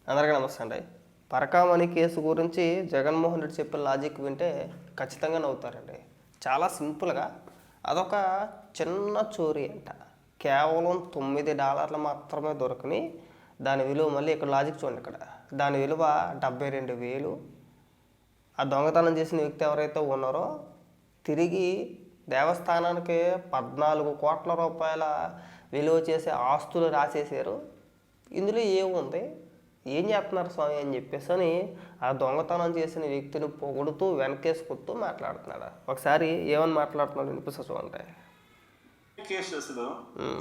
అందరికీ నమస్తే అండి. పరకామణి కేసు గురించి జగన్మోహన్ రెడ్డి చెప్పిన లాజిక్ వింటే ఖచ్చితంగా నవ్వుతారండి. చాలా సింపుల్గా అదొక చిన్న చోరీ అంట. కేవలం $9 మాత్రమే దొరకని దాని విలువ, మళ్ళీ ఇక్కడ లాజిక్ చూడండి, ఇక్కడ దాని విలువ 72,000. ఆ దొంగతనం చేసిన వ్యక్తి ఎవరైతే ఉన్నారో తిరిగి దేవస్థానానికి 14 కోట్ల రూపాయల విలువ చేసే ఆస్తులు రాసేసారు. ఇందులో ఏముంది, ఏం చేస్తున్నారు స్వామి అని చెప్పేసి అని ఆ దొంగతనం చేసిన వ్యక్తిని పొగుడుతూ వెనకేసుకొస్తూ మాట్లాడుతున్నాడు. ఒకసారి ఏమని మాట్లాడుతున్నాడు వినిపిస్తా చూడండి. కేసులు,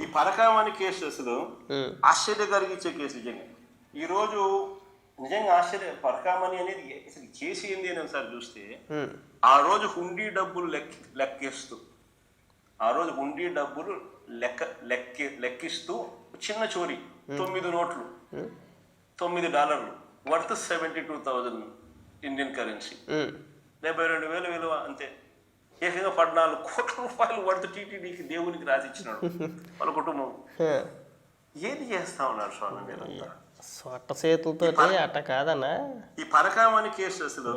ఈ పరకామణి కేసులు ఆశ్చర్య కలిగించే కేసు. నిజంగా ఈరోజు నిజంగా పరకామణి అనేది అసలు కేసు ఏంది అని ఒకసారి చూస్తే, ఆ రోజు హుండీ డబ్బులు లెక్కిస్తూ లెక్కిస్తూ చిన్న చోరీ, 9 నోట్లు, $9 వర్త్ 72,000 ఇండియన్ కరెన్సీ, 72,000 విలువ అంతే. ఏకంగా 14 కోట్ల రూపాయలు వర్త్ టీటీడీకి దేవునికి రాసిచ్చినాడు వాళ్ళ కుటుంబం. ఏది చేస్తా ఉన్నారు స్వామి మీరంతా? సొట్ట చేతులతో అట్ట కాదన్నా, ఈ పరకామణి కేసు అసలు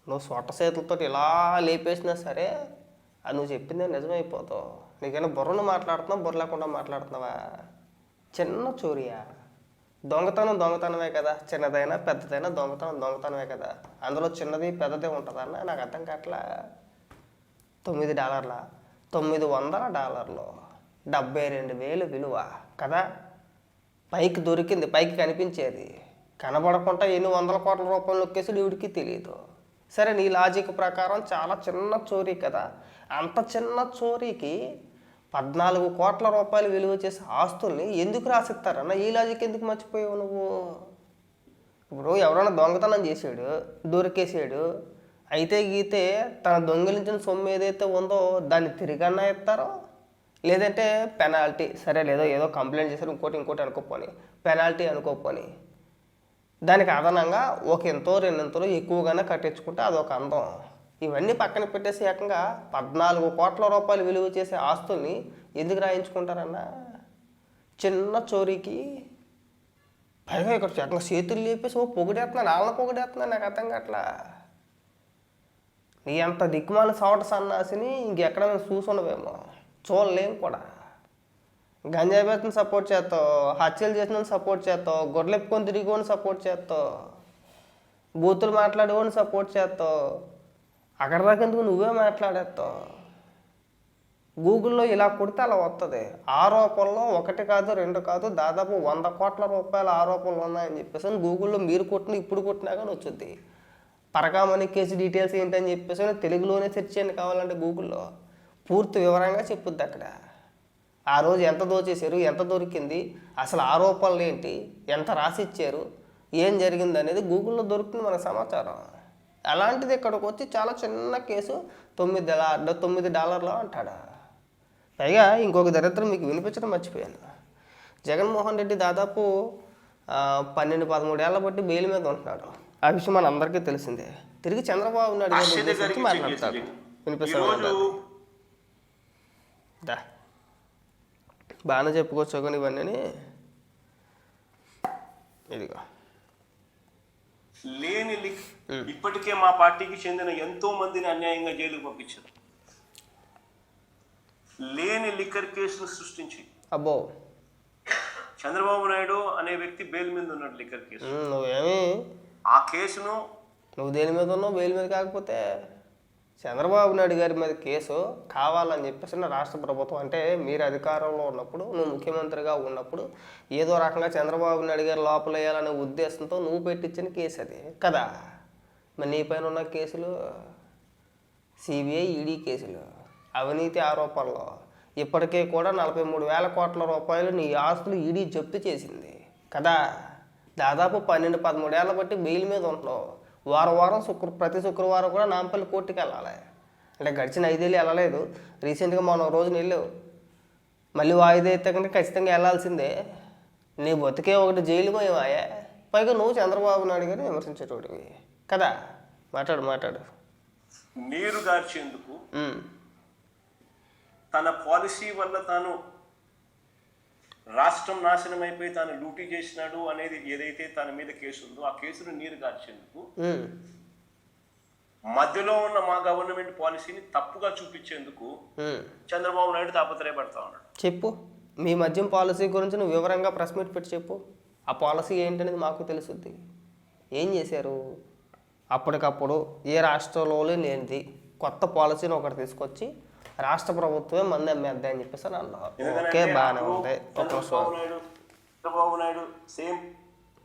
నువ్వు సొట్ట చేతులతో ఇలా లేపేసినా సరే అది నువ్వు చెప్పిందే నిజమైపోతావు. నీకైనా బుర్రను మాట్లాడుతున్నావు, బుర్ర లేకుండా మాట్లాడుతున్నావా? చిన్న చోరియా, దొంగతనమే కదా. చిన్నదైనా పెద్దదైనా దొంగతనమే కదా. అందులో చిన్నది పెద్దదే ఉంటుందన్న, నాకు అర్థం కావట్లా. $9, $900, 72,000 విలువ కదా. పైకి దొరికింది, పైకి కనిపించేది, కనబడకుండా ఎన్ని వందల కోట్ల రూపాయలు నొక్కేసి వీడికి తెలియదు. సరే, నీ లాజిక్ ప్రకారం చాలా చిన్న చోరీ కదా. అంత చిన్న చోరీకి 14 కోట్ల రూపాయలు విలువ చేసే ఆస్తుల్ని ఎందుకు రాసిస్తారన్న? ఈ లాజిక్ ఎందుకు మర్చిపోయావు నువ్వు? ఇప్పుడు ఎవరైనా దొంగతనం చేసాడు, దొరికేసాడు, అయితే గీతే తన దొంగిలించిన సొమ్ము ఏదైతే ఉందో దాన్ని తిరిగన్నా ఇస్తారో, లేదంటే పెనాల్టీ, సరే లేదో ఏదో కంప్లైంట్ చేశారు, ఇంకోటి అనుకోపోని, పెనాల్టీ అనుకోపోని, దానికి అదనంగా ఒక ఎంతో రెండింతలో ఎక్కువగానే కట్టించుకుంటే అదొక అందం. ఇవన్నీ పక్కన పెట్టేసి ఏకంగా 14 కోట్ల రూపాయలు విలువ చేసే ఆస్తుల్ని ఎందుకు రాయించుకుంటారన్నా? చిన్న చోరీకి. పైగా ఇక్కడ ఏకంగా చేతులు లేపేసి వాళ్ళని పొగిడేస్తున్నాను, నాకు అర్థం కావట్లా. నీ అంత దిక్కుమాల సవట సన్నాసిని ఇంకెక్కడ మేము చూసుండవేమో, చూడలేము కూడా. గంజాయి వేసిన సపోర్ట్ చేస్తావు, హత్యలు చేసిన సపోర్ట్ చేస్తావు, గొడ్లెప్పుకొని తిరిగిపోని సపోర్ట్ చేస్తావు, బూతులు మాట్లాడేవాడిని సపోర్ట్ చేస్తావు. అక్కడ దాకా ఎందుకు నువ్వే మాట్లాడేస్తావు. గూగుల్లో ఇలా కొడితే అలా వస్తుంది. ఆరోపణలో 1 కాదు 2 కాదు, దాదాపు 100 కోట్ల రూపాయల ఆరోపణలు ఉన్నాయని చెప్పేసి గూగుల్లో మీరు కొట్టిన ఇప్పుడు కొట్టినా కానీ వచ్చుద్ది. పరకామణి కేసు డీటెయిల్స్ ఏంటని చెప్పేసి తెలుగులోనే సెర్చ్ చేయండి కావాలంటే, గూగుల్లో పూర్తి వివరంగా చెప్పుద్ది అక్కడ. ఆ రోజు ఎంత దోచేశారు, ఎంత దొరికింది, అసలు ఆరోపణలు ఏంటి, ఎంత రాసిచ్చారు, ఏం జరిగింది అనేది గూగుల్లో దొరుకుతుంది మన సమాచారం. అలాంటిది ఇక్కడికి వచ్చి చాలా చిన్న కేసు $9 అంటాడా. పైగా ఇంకొక దరిద్రం మీకు వినిపించడం మర్చిపోయాను. జగన్మోహన్ రెడ్డి దాదాపు 12-13 ఏళ్ల బట్టి బెయిల్ మీద ఉంటున్నాడు. ఆ విషయం మన అందరికీ తెలిసిందే. తిరిగి చంద్రబాబు నాయుడు గారు మాట్లాడతాడు, వినిపిస్తాడు. బాగానే చెప్పుకోవచ్చు కానీ ఇవన్నీ ఇదిగో లేని ఇప్పటికే మా పార్టీకి చెందిన ఎంతో మందిని అన్యాయంగా జైలుకు పంపించారు. లేని లిక్కర్ కేసును సృష్టించి అబ్బో చంద్రబాబు నాయుడు అనే వ్యక్తి బెయిల్ మీద ఉన్నాడు. లిక్కర్ కేసు, నువ్వేమి ఆ కేసును నువ్వు దేని మీద ఉన్నావు? బెయిల్ మీద కాకపోతే చంద్రబాబు నాయుడు గారి మీద కేసు కావాలని చెప్పేసి రాష్ట్ర ప్రభుత్వం, అంటే మీరు అధికారంలో ఉన్నప్పుడు, నువ్వు ముఖ్యమంత్రిగా ఉన్నప్పుడు ఏదో రకంగా చంద్రబాబు నాయుడు గారు లోపల వేయాలనే ఉద్దేశంతో నువ్వు పెట్టించిన కేసు అది కదా. మరి నీ పైన ఉన్న కేసులు సిబిఐ, ఈడీ కేసులు, అవినీతి ఆరోపణలు. ఇప్పటికే కూడా 43,000 కోట్ల రూపాయలు నీ ఆస్తులు ఈడీ జప్తు చేసింది కదా. దాదాపు 12-13 ఏళ్ళ బట్టి బెయిల్ మీద ఉంటున్నావు. వారం ప్రతి శుక్రవారం కూడా నాంపల్లి కోర్టుకి వెళ్ళాలి. అంటే గడిచిన 5 ఏళ్ళు వెళ్ళలేదు, రీసెంట్గా మనం రోజున వెళ్ళావు. మళ్ళీ వాయిదా అయితే కనుక ఖచ్చితంగా వెళ్ళాల్సిందే. నీ బతికే ఒకటి జైలు పోయేవాయే. పైగా నువ్వు చంద్రబాబు నాయుడు గారిని విమర్శించేటోడివి కదా. మాట్లాడు. నీరు గార్చేందుకు తన పాలసీ వల్ల తాను రాష్ట్రం నాశనం అయిపోయి తాను లూటీ చేసినాడు అనేది ఏదైతే తన మీద కేసు ఉందో ఆ కేసును నీరు గార్చేందుకు మధ్యలో ఉన్న మా గవర్నమెంట్ పాలసీని తప్పుగా చూపించేందుకు చంద్రబాబు నాయుడు తాపత్రయపడతా ఉన్నాడు. చెప్పు, మీ మద్యం పాలసీ గురించి నువ్వు వివరంగా ప్రెస్ మీట్ పెట్టి చెప్పు. ఆ పాలసీ ఏంటనేది మాకు తెలుసుద్ది. ఏం చేశారు? అప్పటికప్పుడు ఏ రాష్ట్రంలో లేనిది కొత్త పాలసీని ఒకటి తీసుకొచ్చి రాష్ట్ర ప్రభుత్వమే మంది అమ్మేద్దా అని చెప్పేసి అని అన్నారు. ఓకే, బాగానే ఉంది. చంద్రబాబు నాయుడు సేమ్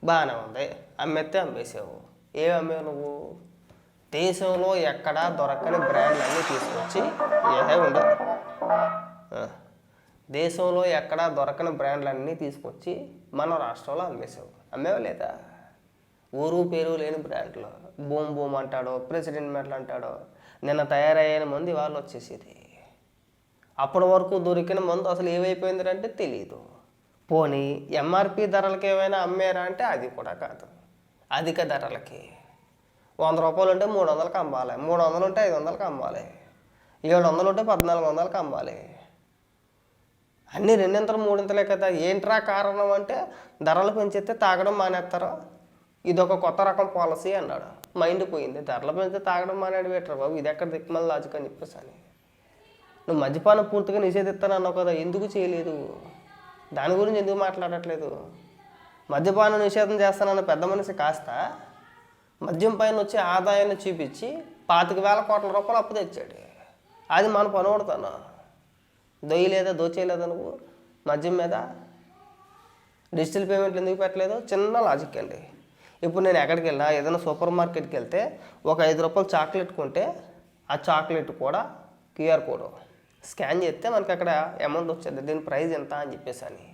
బాగానే ఉంది. అమ్మేస్తే అమ్మేసావు. ఏమి అమ్మేవు నువ్వు? దేశంలో ఎక్కడా దొరకని బ్రాండ్లు అన్నీ తీసుకొచ్చి ఉండవు. దేశంలో ఎక్కడా దొరకని బ్రాండ్లన్నీ తీసుకొచ్చి మన రాష్ట్రంలో అమ్మేసావు. అమ్మేవా లేదా? ఊరు పేరు లేని బ్రాండ్లు బూమ్ బూమ్ అంటాడో, ప్రెసిడెంట్ మెడల్ అంటాడో, నిన్న తయారయ్యన మందు వాళ్ళు వచ్చేసేది. అప్పటి వరకు దొరికిన మందు అసలు ఏమైపోయిందంటే తెలియదు. పోనీ ఎంఆర్పి ధరలకి ఏమైనా అమ్మారా అంటే అది కూడా కాదు. అధిక ధరలకి 100 రూపాయలు ఉంటే 300కి అమ్మాలి, 300 ఉంటే 500కి అమ్మాలి, 700 ఉంటే 1400కి అమ్మాలి. అన్నీ రెండింతలు మూడింతలే కదా. ఏంట్రా కారణం అంటే ధరలు పెంచితే తాగడం మానేస్తారు. ఇదొక కొత్త రకం పాలసీ అన్నాడు. మైండ్ పోయింది. ధరలు పెంచితే తాగడం మానేడు పెట్టరు బాబు, ఇది ఎక్కడ దిక్కుమల లాజిక్ అని చెప్పేసి అని. నువ్వు మద్యపానం పూర్తిగా నిషేధిస్తాను అన్నావు కదా, ఎందుకు చేయలేదు? దాని గురించి ఎందుకు మాట్లాడట్లేదు? మద్యపానం నిషేధం చేస్తానన్న పెద్ద మనిషి కాస్త మద్యం పైన వచ్చే ఆదాయాన్ని చూపించి 25,000 కోట్ల రూపాయలు అప్పు తెచ్చాడు. అది మన పనోడతాను. దొయ్యలేదా, దోచేయలేదా నువ్వు మద్యం మీద? డిజిటల్ పేమెంట్లు ఎందుకు పెట్టలేదు? చిన్న లాజిక్ అండి. ఇప్పుడు నేను ఎక్కడికి వెళ్ళినా, ఏదైనా సూపర్ మార్కెట్కి వెళ్తే ఒక 5 రూపాయలు చాక్లెట్ కొంటే ఆ చాక్లెట్ కూడా క్యూఆర్ కోడ్ స్కాన్ చేస్తే మనకి అక్కడ అమౌంట్ వచ్చేది, దీని ప్రైస్ ఎంత అని చెప్పేసి అని.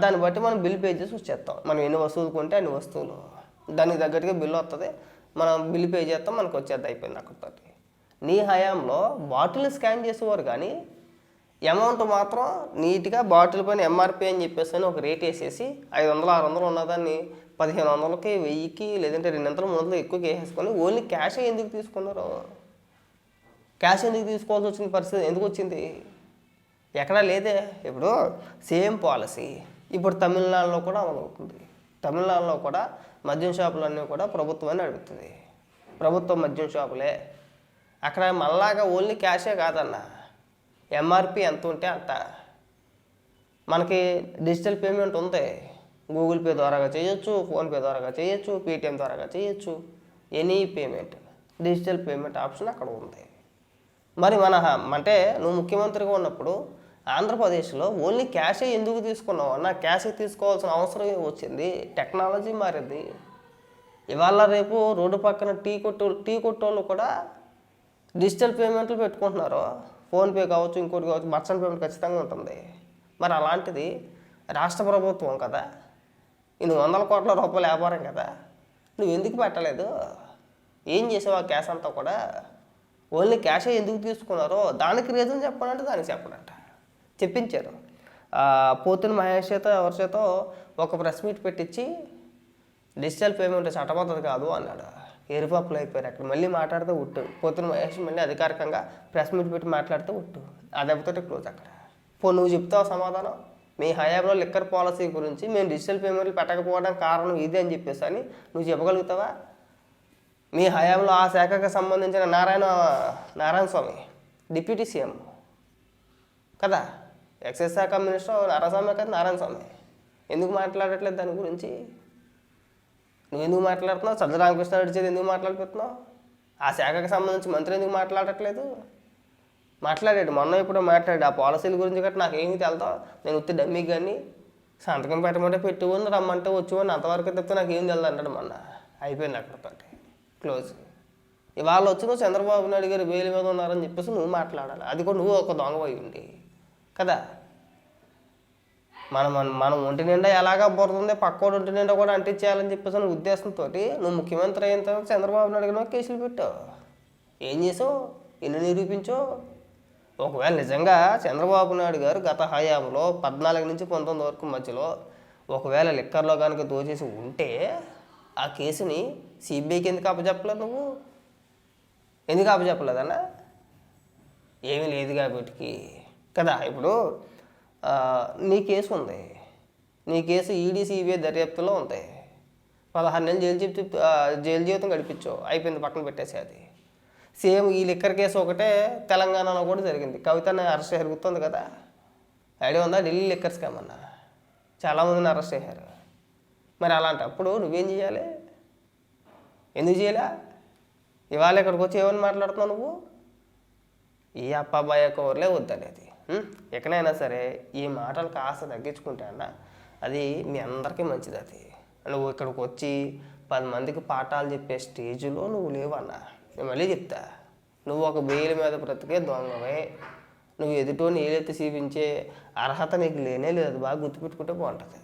దాన్ని బట్టి మనం బిల్ పే చేసి వచ్చేస్తాం. మనం ఎన్ని వస్తువులు కొంటే అన్ని వస్తువులు, దానికి తగ్గట్టుగా బిల్లు వస్తుంది, మనం బిల్ పే చేస్తాం, మనకు వచ్చేది. అయిపోయింది అక్కడితో. నీ హయాంలో బాటిల్ స్కాన్ చేసేవారు కానీ అమౌంట్ మాత్రం నీట్గా బాటిల్ పైన ఎంఆర్పి అని చెప్పేసి అని ఒక రేట్ వేసేసి 500 600 ఉన్నదాన్ని 1500కి 1000కి లేదంటే 200 300 ఎక్కువకి వేసేసుకొని ఓన్లీ క్యాష్ ఎందుకు తీసుకున్నారు? క్యాష్ ఎందుకు తీసుకోవాల్సి వచ్చిన పరిస్థితి ఎందుకు వచ్చింది? ఎక్కడా లేదే. ఇప్పుడు సేమ్ పాలసీ ఇప్పుడు తమిళనాడులో కూడా అమలవుతుంది. తమిళనాడులో కూడా మద్యం షాపులన్నీ కూడా ప్రభుత్వమే నడుపుతుంది. ప్రభుత్వం మద్యం షాపులే. అక్కడ మళ్ళాగా ఓన్లీ క్యాషే కాదన్న, ఎంఆర్పి ఎంత ఉంటే అంత. మనకి డిజిటల్ పేమెంట్ ఉంది. గూగుల్ పే ద్వారాగా చేయొచ్చు, ఫోన్పే ద్వారాగా చేయొచ్చు, పేటిఎం ద్వారాగా చేయొచ్చు. Any payment digital payment option అక్కడ ఉంది. మరి అంటే నువ్వు ముఖ్యమంత్రిగా ఉన్నప్పుడు ఆంధ్రప్రదేశ్లో ఓన్లీ క్యాషే ఎందుకు తీసుకున్నావు అన్న? క్యాషే తీసుకోవాల్సిన అవసరం వచ్చింది. టెక్నాలజీ మారింది. ఇవాళ రేపు రోడ్డు పక్కన టీ కొట్టోళ్ళు కూడా డిజిటల్ పేమెంట్లు పెట్టుకుంటున్నారు. ఫోన్పే కావచ్చు, ఇంకోటి కావచ్చు, మర్చెంట్ పేమెంట్ ఖచ్చితంగా ఉంటుంది. మరి అలాంటిది రాష్ట్ర ప్రభుత్వం కదా, ఇది 100 కోట్ల రూపాయల వ్యాపారం కదా, నువ్వు ఎందుకు పెట్టలేదు? ఏం చేసావు ఆ క్యాష్ అంతా కూడా? ఓన్లీ క్యాషే ఎందుకు తీసుకున్నారో దానికి రీజన్ చెప్పాలంటే దానికి చెప్పడంట చెప్పించారు. పోతున్న మహేష్ చేత ఎవరి చేతో ఒక ప్రెస్ మీట్ పెట్టించి డిజిటల్ పేమెంట్ చట్టబద్ధత కాదు అన్నాడు. ఎరుపప్పులు అయిపోయారు. అక్కడ మళ్ళీ మాట్లాడితే ఉట్టు. పోతున్న మహేష్ మళ్ళీ అధికారికంగా ప్రెస్ మీట్ పెట్టి మాట్లాడితే ఉట్టు. ఆ దెబ్బతోటి క్లోజ్ అక్కడ. నువ్వు చెప్తావు సమాధానం? మీ హయాంలో లిక్కర్ పాలసీ గురించి మేము డిజిటల్ పేమెంట్లు పెట్టకపోవడానికి కారణం ఇది అని చెప్పేసి అని నువ్వు చెప్పగలుగుతావా? మీ హయాంలో ఆ శాఖకు సంబంధించిన నారాయణ స్వామి డిప్యూటీ సీఎం కదా, ఎక్సైజ్ శాఖ మినిస్టర్ నారాయణ స్వామి కదా, నారాయణ స్వామి ఎందుకు మాట్లాడట్లేదు దాని గురించి? నువ్వు ఎందుకు మాట్లాడుతున్నావు? సజ్జల రామకృష్ణారెడ్డి చేతి ఎందుకు మాట్లాడిపోతున్నావు? ఆ శాఖకు సంబంధించి మంత్రి ఎందుకు మాట్లాడట్లేదు? మాట్లాడాడు మొన్న ఇప్పుడు మాట్లాడాడు. ఆ పాలసీల గురించి గట్రా నాకేమీ తెలుతావు, నేను ఉత్తి డమ్మీకి కానీ సంతకం పెట్టమంటే పెట్టుకుని రమ్మంటే వచ్చి అంతవరకు తప్పితే నాకేం తెలుదు అంటాడు. మొన్న అయిపోయింది అక్కడితో క్లోజ్. ఇవాళ వచ్చి నువ్వు చంద్రబాబు నాయుడు గారు బెయిల్ మీద ఉన్నారని చెప్పేసి నువ్వు మాట్లాడాలి. అది కూడా నువ్వు ఒక దొంగపోయి ఉండి కదా. మనం ఒంటి నిండా ఎలాగా బురదుంది, పక్కోడు ఒంటి నిండా కూడా అంటించేయాలని చెప్పేసి అనే ఉద్దేశంతో నువ్వు ముఖ్యమంత్రి అయిన తర్వాత చంద్రబాబు నాయుడు గారు కేసులు పెట్టావు. ఏం చేసావు? ఎన్ని నిరూపించావు? ఒకవేళ నిజంగా చంద్రబాబు నాయుడు గారు గత హయాంలో 14 నుంచి 19 వరకు మధ్యలో ఒకవేళ లిక్కర్లో కనుక దోచేసి ఉంటే ఆ కేసుని సిబిఐకి ఎందుకు అప్పచెప్పలేదు? నువ్వు ఎందుకు అప్పచెప్పలేదన్నా? ఏమీ లేదు కాబట్టి కదా. ఇప్పుడు నీ కేసు ఉంది, నీ కేసు ఈడీ సిబిఐ దర్యాప్తులో ఉంది. 16 నెలలు జైలు జీవితం గడిపించావు, అయిపోయింది, పక్కన పెట్టేసి. అది సేమ్ ఈ లిక్కర్ కేసు ఒకటే తెలంగాణలో కూడా జరిగింది. కవితని అరెస్ట్ జరుగుతుంది కదా, ఐడియా ఉందా? ఢిల్లీ లిక్కర్ స్కామ్ అన్న చాలామందిని అరెస్ట్ చేశారు. మరి అలాంటప్పుడు నువ్వేం చేయాలి? ఎందుకు చేయలే? ఇవాళ ఇక్కడికి వచ్చి ఏమని మాట్లాడుతున్నావు నువ్వు? ఈ అప్పాబాయ కూరలే వద్దనేది. ఎక్కడైనా సరే ఈ మాటలు కాస్త తగ్గించుకుంటే అన్న అది మీ అందరికీ మంచిది. అది నువ్వు ఇక్కడికి వచ్చి 10 మందికి పాఠాలు చెప్పే స్టేజ్లో నువ్వు లేవన్నా. నేను మళ్ళీ చెప్తా, నువ్వు ఒక బెయిల్ మీద బ్రతికే దొంగవే. నువ్వు ఎదుటోని ఏలెత్తి చూపించే అర్హత నీకు లేనే లేదు. అది బాగా గుర్తుపెట్టుకుంటే బాగుంటుంది.